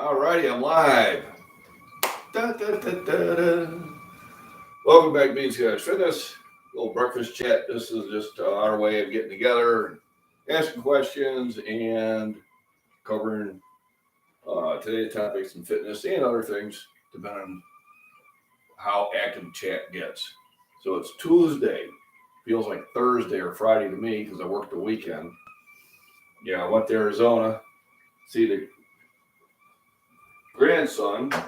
All righty, I'm live. Da, da, da, da, da. Welcome back to Beans Guys Fitness. Little breakfast chat. This is just our way of getting together, asking questions, and covering today's topics in fitness and other things, depending on how active chat gets. So it's Tuesday. Feels like Thursday or Friday to me because I worked the weekend. Yeah, I went to Arizona, see the grandson. I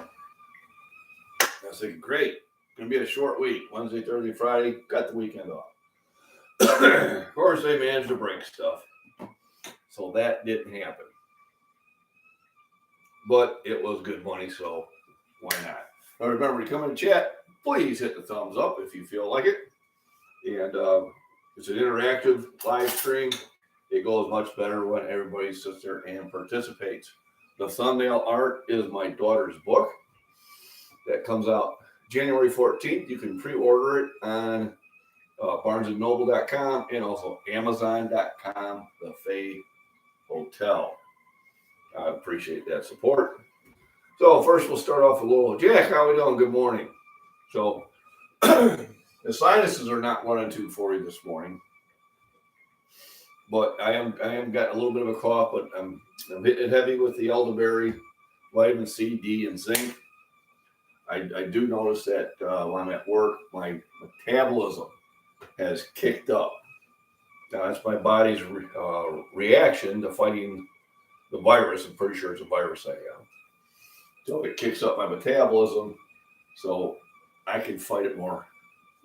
was thinking, great, gonna be a short week. Wednesday, Thursday, Friday, got the weekend off. Of course, they managed to break stuff, so that didn't happen. But it was good money, so why not? Now remember to come in and chat. Please hit the thumbs up if you feel like it. And it's an interactive live stream. It goes much better when everybody sits there and participates. The thumbnail art is my daughter's book that comes out January 14th. You can pre-order it on barnesandnoble.com and also amazon.com, the Faye Hotel. I appreciate that support. So first we'll start off with a little, Jack, how we doing? Good morning. So the sinuses are not running too for you this morning, but I am got a little bit of a cough, but I'm hitting it heavy with the elderberry, vitamin C, D, and zinc. I do notice that when I'm at work, my metabolism has kicked up. Now, that's my body's reaction to fighting the virus. I'm pretty sure it's a virus I have. So it kicks up my metabolism so I can fight it more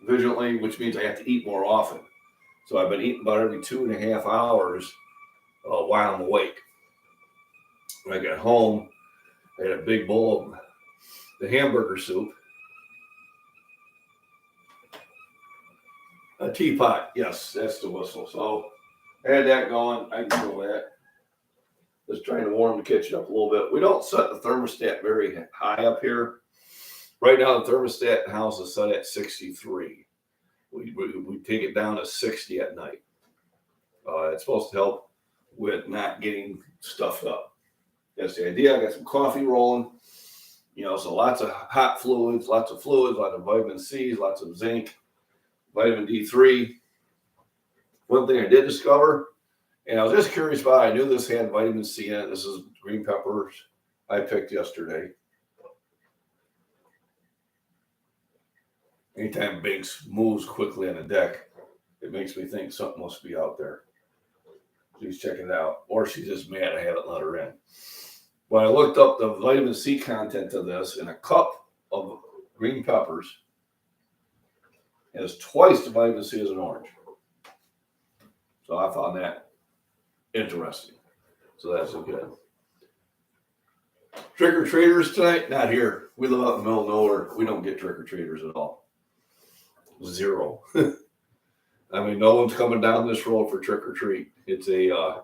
vigilantly, which means I have to eat more often. So I've been eating about every 2.5 hours while I'm awake. When I got home, I had a big bowl of the hamburger soup. A teapot, yes, that's the whistle. So I had that going. I can feel that. Just trying to warm the kitchen up a little bit. We don't set the thermostat very high up here. Right now, the thermostat in the house is set at 63. We take it down to 60 at night. It's supposed to help with not getting stuffed up. That's the idea. I got some coffee rolling. So lots of hot fluids, lots of vitamin C, lots of zinc, vitamin D3. One thing I did discover, and I was just curious about, I knew this had vitamin C in it. This is green peppers I picked yesterday. Anytime Binks moves quickly on the deck, it makes me think something must be out there. She's checking it out, or she's just mad I haven't let her in. When I looked up the vitamin C content of this, in a cup of green peppers has twice the vitamin C as an orange. So I found that interesting. So that's good. Trick-or-treaters tonight? Not here. We live out in the middle of nowhere. We don't get trick-or-treaters at all. Zero. I mean, no one's coming down this road for trick-or-treat. It's a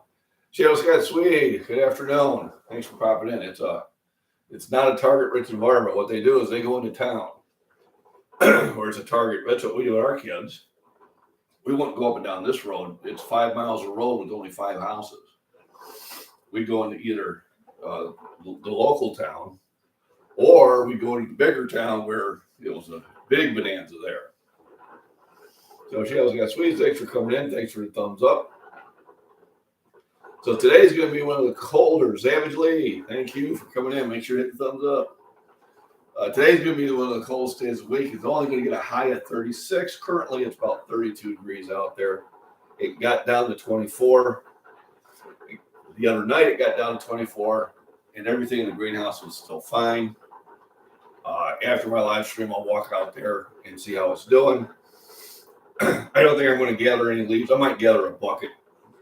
Seattle Scott Sweet, good afternoon. Thanks for popping in. It's not a target-rich environment. What they do is they go into town where it's a target. That's what we do with our kids. We wouldn't go up and down this road. It's 5 miles of road with only 5 houses. We go into either the local town, or we go into the bigger town where it was a big bonanza there. So Seattle's Got Sweet, thanks for coming in. Thanks for the thumbs up. So today's going to be one of the colder. Savage Lee, thank you for coming in. Make sure to hit the thumbs up. Today's going to be one of the coldest days of the week. It's only going to get a high of 36. Currently, it's about 32 degrees out there. It got down to 24. The other night, it got down to 24, and everything in the greenhouse was still fine. After my live stream, I'll walk out there and see how it's doing. I don't think I'm going to gather any leaves. I might gather a bucket.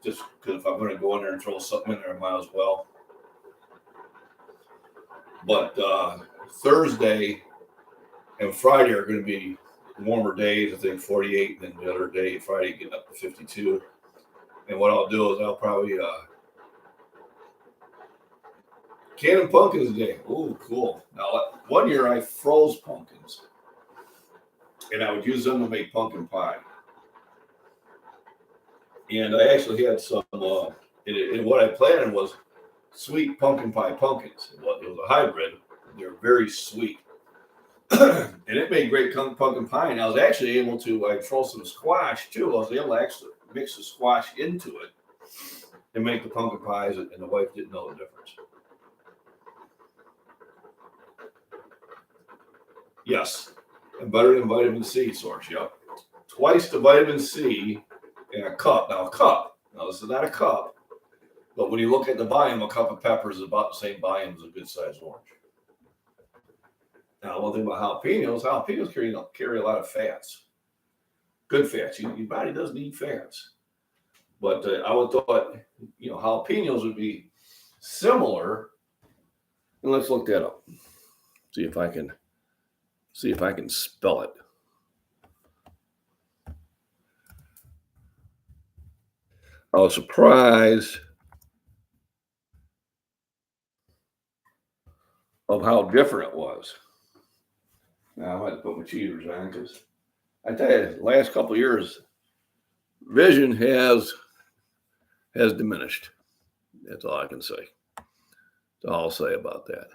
Just because if I'm going to go in there and throw something in there, I might as well. But Thursday and Friday are going to be warmer days. I think 48, and then the other day, Friday, getting up to 52. And what I'll do is I'll probably canning pumpkins today. Oh, cool. Now, one year I froze pumpkins, and I would use them to make pumpkin pie. And I actually had some, and what I planned was sweet pumpkin pie pumpkins. It was a hybrid. They're very sweet. And it made great pumpkin pie. And I was actually able to throw some squash too. I was able to actually mix the squash into it and make the pumpkin pies, and the wife didn't know the difference. Yes, and better than vitamin C source. Yep, twice the vitamin C in a cup. Now this is not a cup, but when you look at the volume, a cup of peppers is about the same volume as a good sized orange. Now, one thing about jalapenos carry a lot of fats, good fats. Your body does need fats, but I would thought jalapenos would be similar. And let's look that up. See if I can spell it. I was surprised of how different it was. Now I had to put my cheaters on because I tell you, the last couple of years, vision has diminished. That's all I can say. That's all I'll say about that.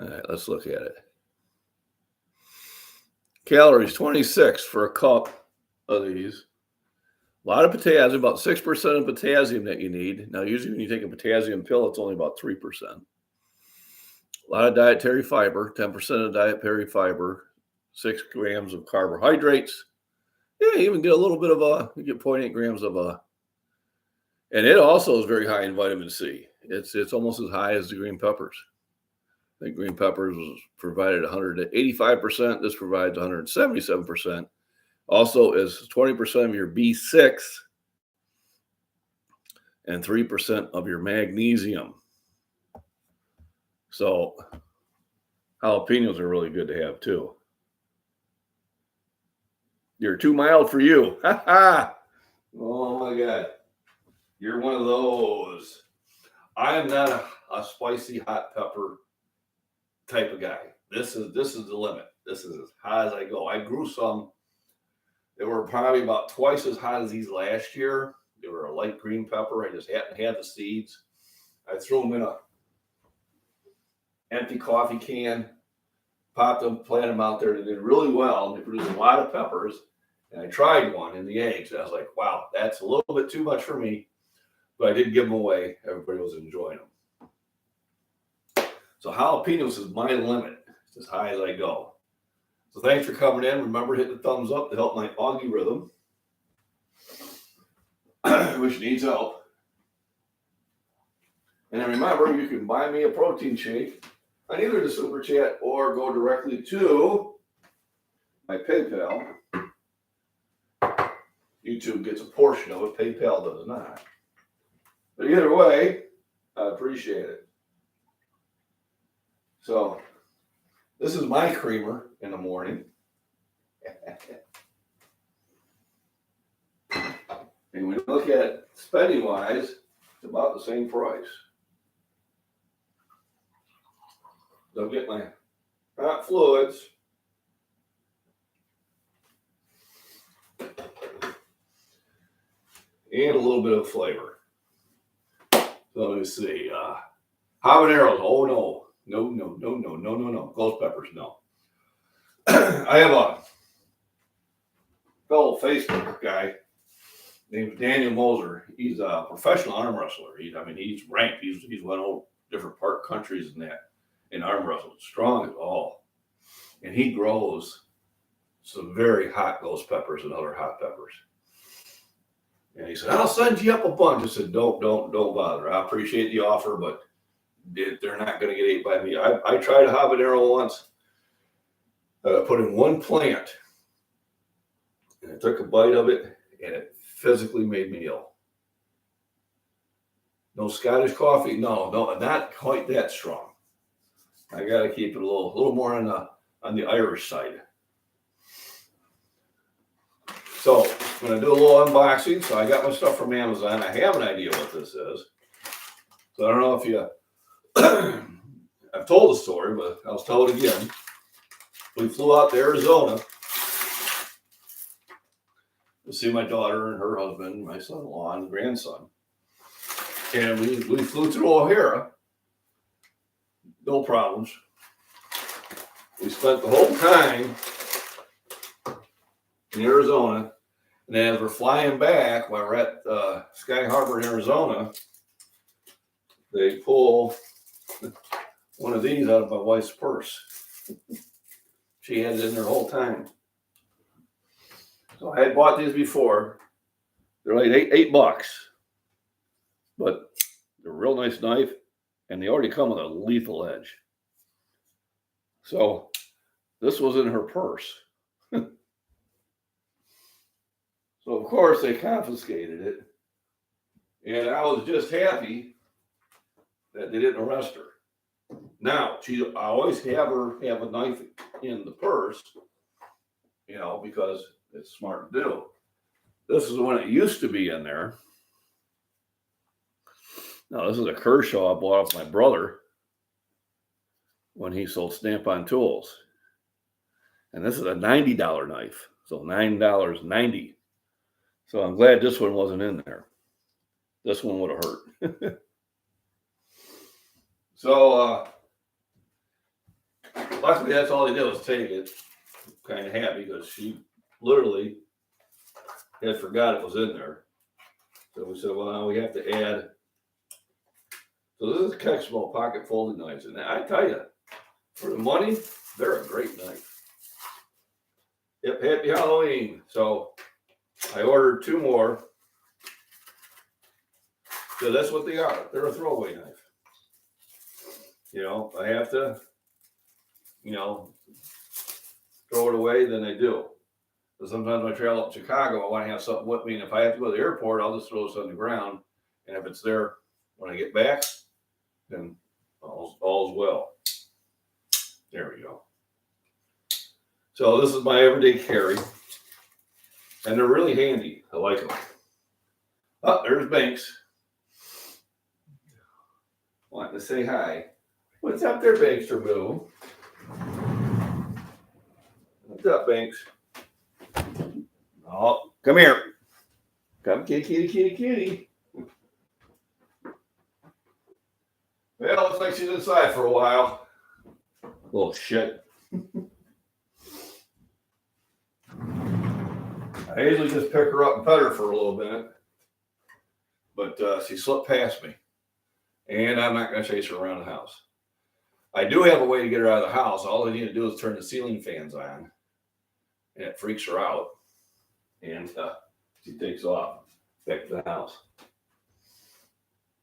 All right, let's look at it. Calories 26 for a cup of these. A lot of potassium, about 6% of potassium that you need. Now, usually when you take a potassium pill, it's only about 3%. A lot of dietary fiber, 10% of dietary fiber, 6 grams of carbohydrates. Yeah, you even get a little bit of you get 0.8 grams of and it also is very high in vitamin C. It's almost as high as the green peppers. I think green peppers was provided 185%. This provides 177%. Also is 20% of your B6 and 3% of your magnesium. So jalapenos are really good to have too. You're too mild for you. Oh my God. You're one of those. I am not a spicy hot pepper type of guy. This is the limit. This is as hot as I go. I grew some. They were probably about twice as hot as these last year. They were a light green pepper. I just hadn't had the seeds. I threw them in a empty coffee can, popped them, planted them out there. They did really well. They produced a lot of peppers. And I tried one in the eggs. And I was like, wow, that's a little bit too much for me. But I did give them away. Everybody was enjoying them. So jalapenos is my limit. It's as high as I go. So thanks for coming in. Remember, hit the thumbs up to help my Augie rhythm, which needs help. And then remember, you can buy me a protein shake on either the Super Chat or go directly to my PayPal. YouTube gets a portion of it. PayPal does not. But either way, I appreciate it. So this is my creamer in the morning. And when you look at it spending wise, it's about the same price. Don't get my hot fluids. And a little bit of flavor. So let me see. Habaneros. Oh no. No. Ghost peppers, no. I have a fellow Facebook guy named Daniel Moser. He's a professional arm wrestler. He's ranked. He's won all different countries in arm wrestling. Strong as all. And he grows some very hot ghost peppers and other hot peppers. And he said, I'll send you up a bunch. I said, don't bother. I appreciate the offer, but they're not going to get ate by me. I tried a habanero once. Put in one plant, and I took a bite of it, and it physically made me ill. No Scottish coffee, no, not quite that strong. I got to keep it a little more on the Irish side. So I'm going to do a little unboxing. So I got my stuff from Amazon. I have an idea what this is. So I don't know if you. I've told the story, but I'll tell it again. We flew out to Arizona to see my daughter and her husband, my son-in-law and grandson. And we flew through O'Hara, no problems. We spent the whole time in Arizona, and as we're flying back, while we're at Sky Harbor in Arizona, they pull one of these out of my wife's purse. She had it in there the whole time. So I had bought these before. They're like $8, but they're a real nice knife, and they already come with a lethal edge. So this was in her purse. So of course they confiscated it, and I was just happy that they didn't arrest her. Now I always have her have a knife in the purse, because it's smart to do. This is when it used to be in there. Now this is a Kershaw I bought off my brother when he sold Snap-on tools, and this is a $90 knife, so $9.90. So I'm glad this one wasn't in there. This one would have hurt. So luckily that's all they did was take it. Kind of happy because she literally had forgot it was in there. So we said, well, now we have to add. So this is Kexmo pocket folding knives, and I tell you, for the money, they're a great knife. Yep, happy Halloween. So I ordered 2 more. So that's what they are. They're a throwaway knife. I have to, throw it away, then I do. But sometimes when I travel up to Chicago, I want to have something with me. And if I have to go to the airport, I'll just throw this on the ground. And if it's there when I get back, then all's well. There we go. So this is my everyday carry. And they're really handy. I like them. Oh, there's Banks. Wanting to say hi. What's up there, Banks or Boo? What's up, Banks? Oh, come here. Come, kitty. Well, looks like she's inside for a while. Little shit. I usually just pick her up and pet her for a little bit, but she slipped past me, and I'm not going to chase her around the house. I do have a way to get her out of the house. All I need to do is turn the ceiling fans on, and it freaks her out, and she takes off back to the house.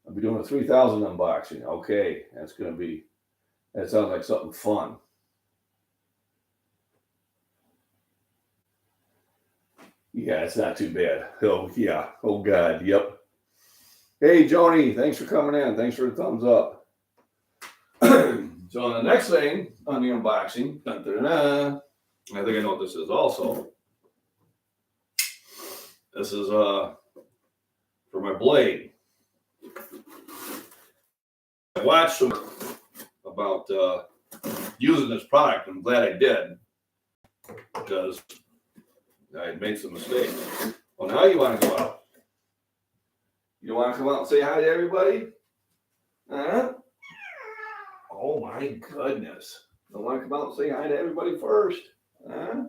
I'll be doing a 3000 unboxing. Okay, that sounds like something fun. Yeah, it's not too bad. Oh, yeah. Oh, God. Yep. Hey, Joni, thanks for coming in. Thanks for the thumbs up. So the next thing on the unboxing, I think I know what this is also. This is for my blade. I watched some about using this product. I'm glad I did because I had made some mistakes. Well, now you want to go out. You want to come out and say hi to everybody? Huh? Oh my goodness. You want to come out and say hi to everybody first? Huh?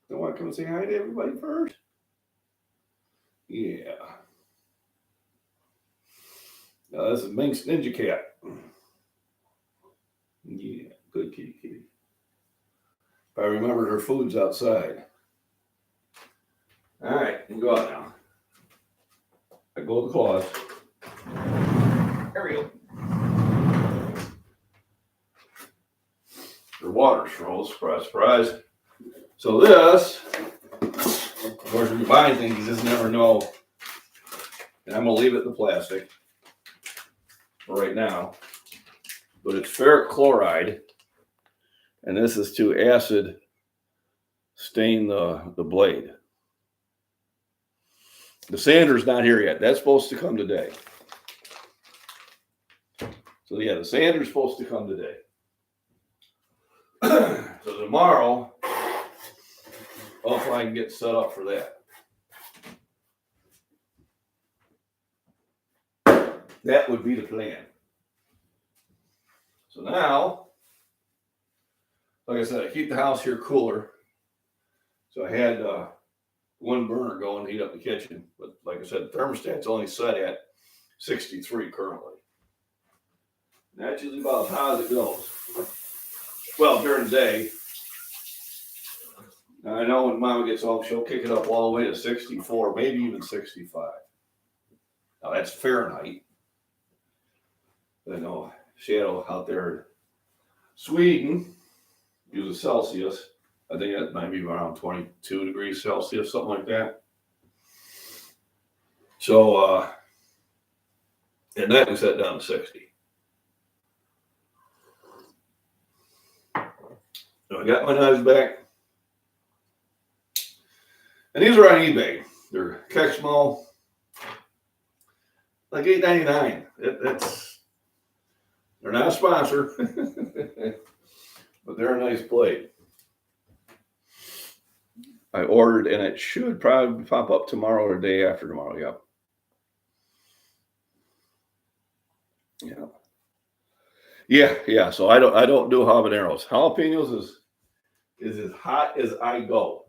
You want to come and say hi to everybody first? Yeah. Now this is Minx Ninja Cat. Yeah, good kitty. If I remembered her food's outside. All right, you can go out now. I go to the claws. There we go. Her water's froze. Surprise. So this, of course, when you're buying things, you just never know. And I'm going to leave it in the plastic for right now. But it's ferric chloride. And this is to acid stain the blade. The sander's not here yet. That's supposed to come today. So yeah, the sander's supposed to come today. So tomorrow, hopefully I can get set up for that. That would be the plan. So now, like I said, I keep the house here cooler. So I had one burner going to heat up the kitchen. But like I said, the thermostat's only set at 63 currently. And that's usually about as high as it goes. Well, during the day. Now, I know when Mama gets home, she'll kick it up all the way to 64, maybe even 65. Now, that's Fahrenheit. I know Shadow out there in Sweden uses Celsius. I think that might be around 22 degrees Celsius, something like that. So, and that we set down to 60. So I got my knives back. And these are on eBay. They're Kexmo, like $8.99. They're not a sponsor, but they're a nice blade. I ordered, and it should probably pop up tomorrow or the day after tomorrow. Yeah. So I don't do habaneros. Jalapenos is as hot as I go.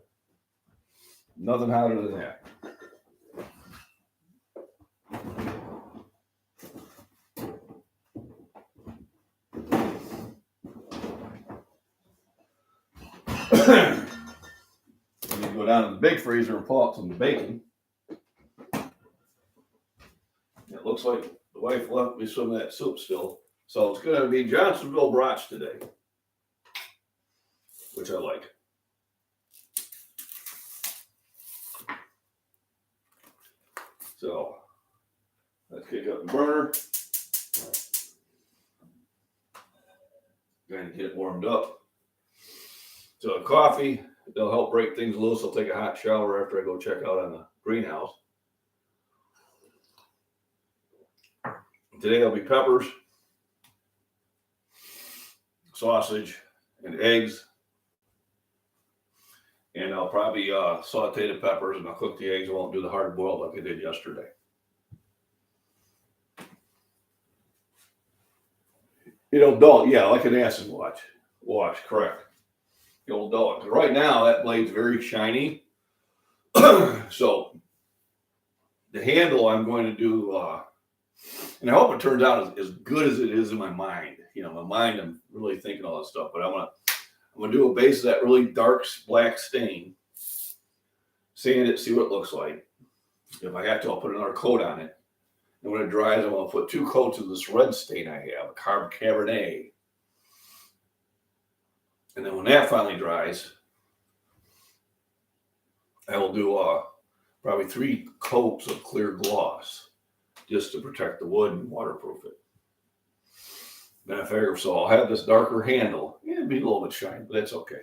Nothing hotter than that. I'm gonna go down to the big freezer and pull out some bacon. It looks like the wife left me some of that soup still. So it's gonna be Johnsonville brats today, which I like. So let's kick up the burner. Going to get it warmed up. So coffee, they'll help break things loose. I'll take a hot shower after I go check out on the greenhouse. Today will be peppers, sausage, and eggs. And I'll probably saute the peppers and I'll cook the eggs. I won't do the hard boiled like I did yesterday. Dull, yeah, like an acid wash, correct. You'll dull it. Right now, that blade's very shiny. So the handle I'm going to do, and I hope it turns out as good as it is in my mind. My mind, I'm really thinking all this stuff, but I'm gonna do a base of that really dark black stain, sand it, see what it looks like. If I have to, I'll put another coat on it. And when it dries, I'm gonna put 2 coats of this red stain I have, a Cabernet. And then when that finally dries, I will do probably 3 coats of clear gloss just to protect the wood and waterproof it. Then I figure, so I'll have this darker handle. Yeah, it'd be a little bit shiny, but that's okay.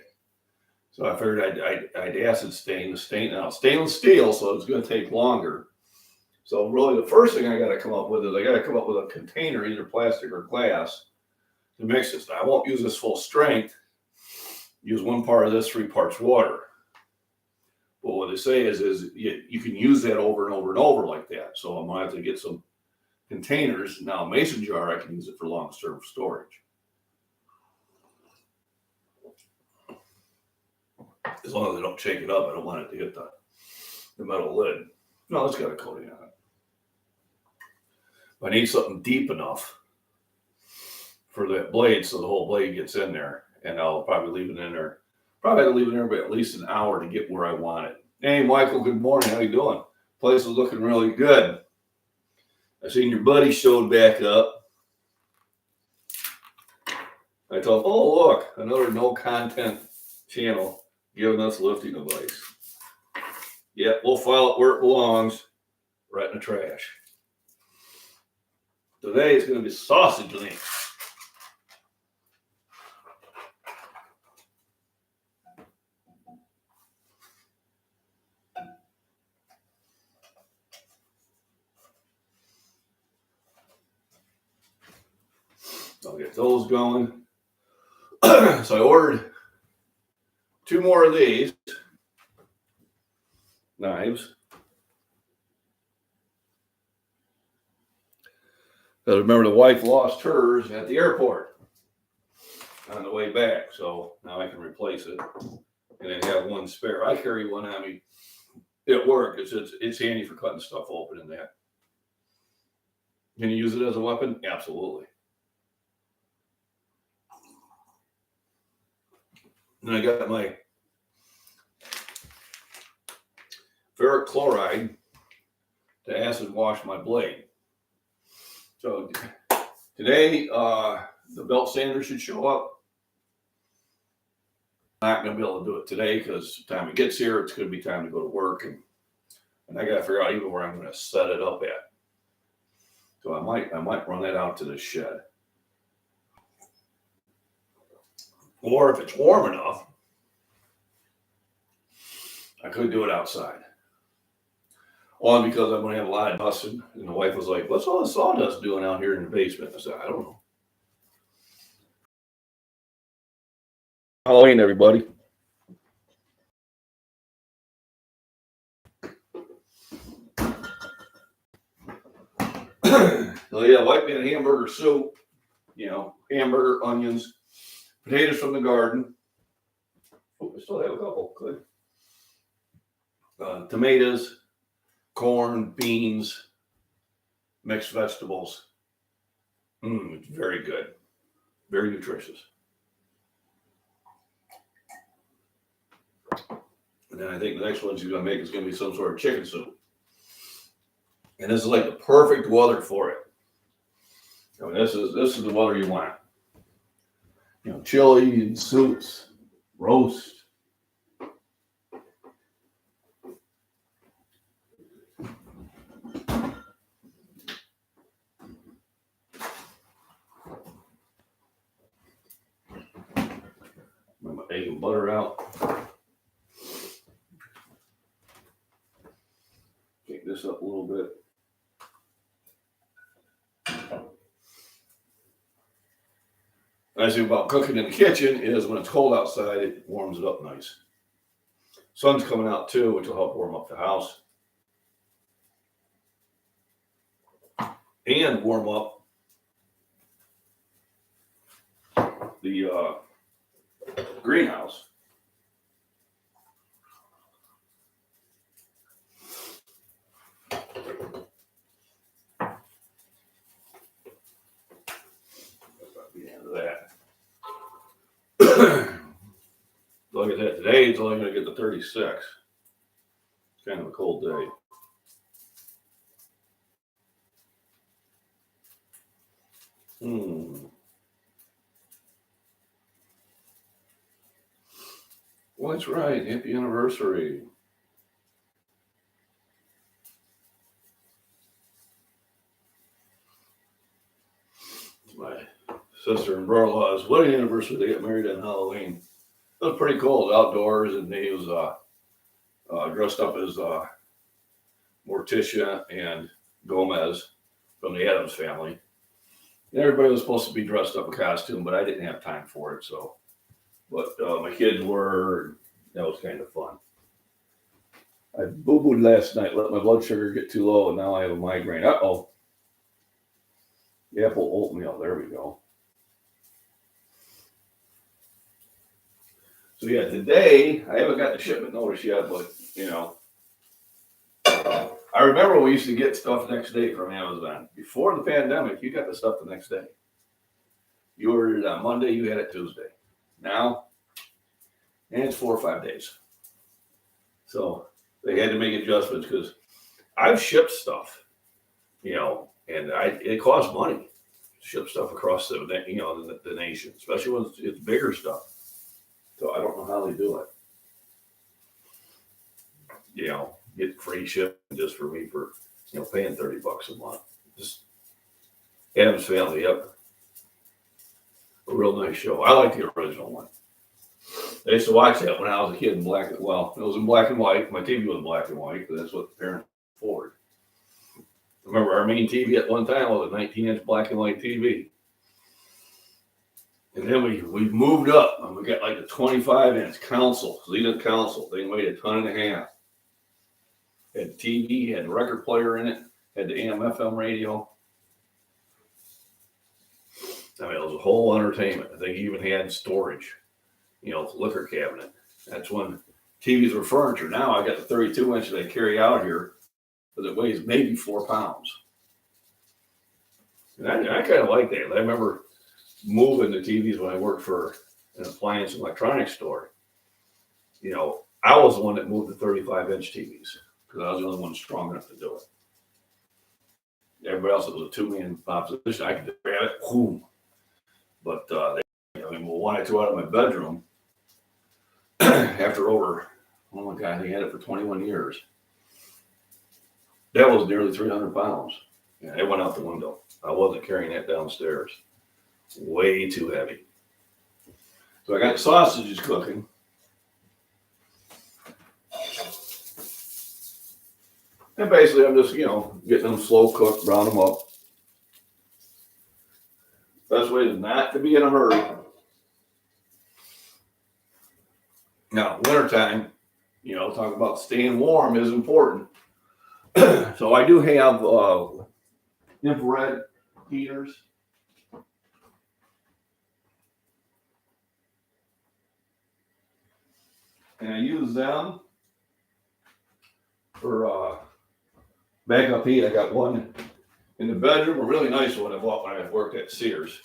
So I figured I'd acid stain the stain. Now, stainless steel, so it's going to take longer. So really the first thing I got to come up with is I got to come up with a container, either plastic or glass, to mix this. Now, I won't use this full strength. Use 1 part of this, 3 parts water. But what they say is you can use that over and over and over like that. So I'm going to have to get some containers. Now, a mason jar, I can use it for long-term storage. As long as I don't shake it up, I don't want it to hit the metal lid. No, it's got a coating on it. I need something deep enough for that blade so the whole blade gets in there. And I'll probably leave it in there. Probably have to leave it in there by at least an hour to get where I want it. Hey, Michael, good morning. How you doing? Place is looking really good. I seen your buddy showed back up. I thought, oh, look, another no content channel giving us lifting advice. Yeah, we'll file it where it belongs, right in the trash. Today it's going to be sausage links. I'll get those going. So I ordered 2 more of these knives. I remember the wife lost hers at the airport on the way back, so now I can replace it and then have one spare. I carry one on me at work. It's handy for cutting stuff open in that. Can you use it as a weapon? Absolutely. And I got my ferric chloride to acid wash my blade. So today, the belt sander should show up. I'm not going to be able to do it today because the time it gets here, it's going to be time to go to work. And I got to figure out even where I'm going to set it up at. So I might run that out to the shed. Or if it's warm enough, I could do it outside. Only because I'm going to have a lot of dust. And the wife was like, what's all the sawdust doing out here in the basement? I said, I don't know. Halloween, everybody. So yeah, white bean and hamburger soup, hamburger, onions, potatoes from the garden. Oh, I still have a couple. Good. Tomatoes, corn, beans, mixed vegetables. It's very good. Very nutritious. And then I think the next one she's going to make is going to be some sort of chicken soup. And this is like the perfect weather for it. I mean, this is the weather you want. Chili and soups, roast. Bring my egg and butter out. Take this up a little bit. Nice thing about cooking in the kitchen is when it's cold outside, it warms it up nice. Sun's coming out too, which will help warm up the house. And warm up the greenhouse. That. Look at that. Today it's only going to get to 36. It's kind of a cold day. Well, that's right. Happy anniversary. My sister and brother-in-law's wedding anniversary. They got married on Halloween. It was pretty cold outdoors, and he was dressed up as Morticia and Gomez from the Addams Family. And everybody was supposed to be dressed up in costume, but I didn't have time for it. But my kids were. That was kind of fun. I boo-booed last night, let my blood sugar get too low, and now I have a migraine. Uh-oh. The apple oatmeal. There we go. So yeah, today, I haven't got the shipment notice yet, but, I remember we used to get stuff next day from Amazon. Before the pandemic, you got the stuff the next day. You ordered it on Monday, you had it Tuesday. Now, and it's 4 or 5 days. So they had to make adjustments because I've shipped stuff, and it costs money to ship stuff across the nation, especially when it's bigger stuff. So I don't know how they do it. Get free shipping just for me for paying $30 a month. Just Addams Family, yep. A real nice show. I like the original one. I used to watch that when I was a kid in black. Well, it was in black and white. My TV was black and white because that's what the parents could afford. Remember, our main TV at one time was a 19-inch black and white TV. And then we moved up and we got like a 25-inch console, Zenith console. They weighed a ton and a half. Had TV, had a record player in it, had the AM/FM radio. I mean, it was a whole entertainment. I think he even had storage, liquor cabinet. That's when TVs were furniture. Now I got the 32 inch that I carry out here, but it weighs maybe 4 pounds. And I kind of like that. I remember moving the TVs when I worked for an appliance electronics store. I was the one that moved the 35-inch TVs because I was the only one strong enough to do it. Everybody else, it was a two-man proposition. I could just grab it, boom. But when I threw out of my bedroom after over, oh my God, they had it for 21 years. That was nearly 300 pounds. Yeah, it went out the window. I wasn't carrying that downstairs. Way too heavy. So I got the sausages cooking. And basically, I'm just, getting them slow cooked, brown them up. Best way is not to be in a hurry. Now, wintertime, talk about staying warm is important. So I do have infrared heaters. And I use them for backup heat. I got one in the bedroom, a really nice one I bought when I worked at Sears.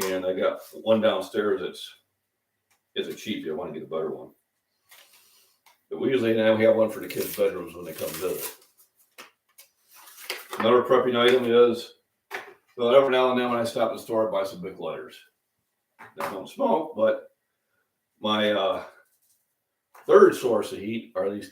And I got one downstairs it's a cheap. I want to get a better one. But we usually now have one for the kids' bedrooms when they come visit. Another prepping item is, well, every now and then when I stop at the store, I buy some Bic lighters. I don't smoke, but my third source of heat are these